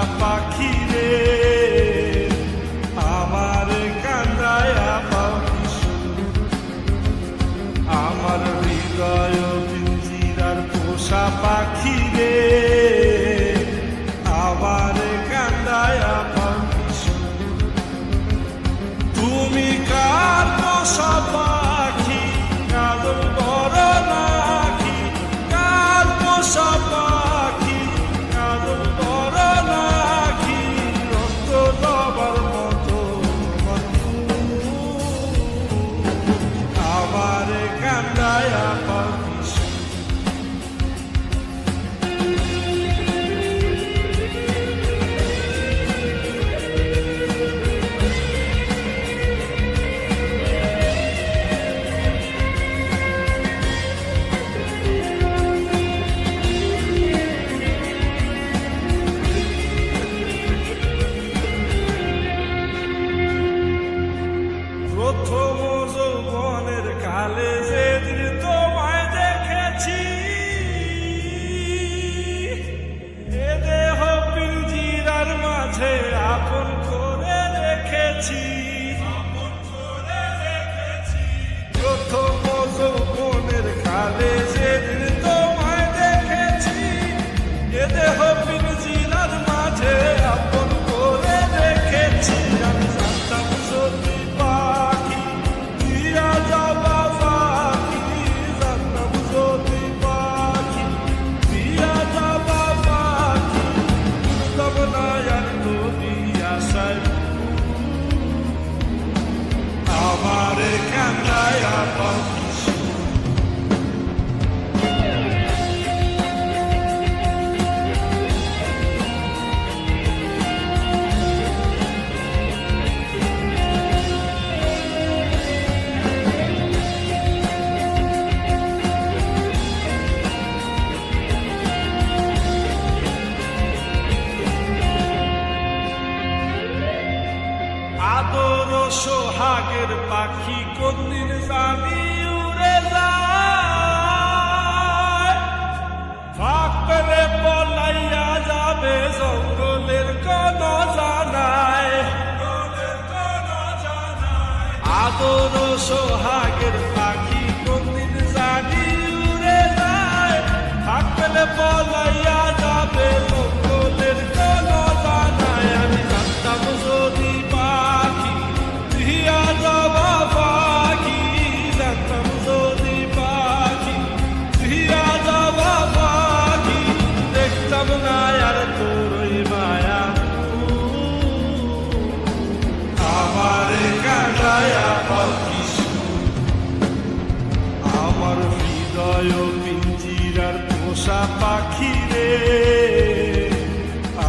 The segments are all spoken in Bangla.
পোষা পাখি রে আমার কান্দায়া পাখি আমার হৃদয় পিঞ্জিরার পোষা পাখি রে আমার কান্দায়া পাখি তুমি কার পোষা পাখি কাদর বড় নাকি কার পোষা পাখি কাদর বড় নাকি রক্ত দেবার মতো আমার কান্দায়া পাখি প্রথম যৌবনের কালে যেদিন তোমায় দেখেছি এ দেহ পিঞ্জিরার মাঝে আপন করে রেখেছি প্রথম যৌবনের কালে যেদিন তোমায় দেখেছি এ দেহ পিঞ্জিরার মাঝে আপন করে রেখেছি আমি জানতাম যদি আমার কান্দায়া পাখি আদর সোহাগের পাখি কোনদিন জানি উড়ে যায় ফাঁক পেলে পলাইয়া যাবে জঙ্গলের কোন জানায় আদর সোহাগের পাখি কোনদিন জানি উড়ে যায় ফাঁক পেলে পলাইয়া যাবে জঙ্গলের কোন জানায় আমি জানতাম যদি আমার হৃদয় পিঞ্জিরার পোষা পাখি রে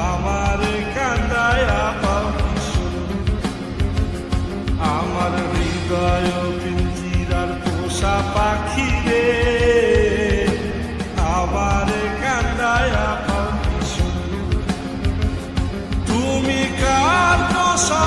আমার কান্দায়া পাখি আমার হৃদয় পিঞ্জিরার পোষা পাখি রে আমার কান্দায়া পাখি তুমি কার পোষা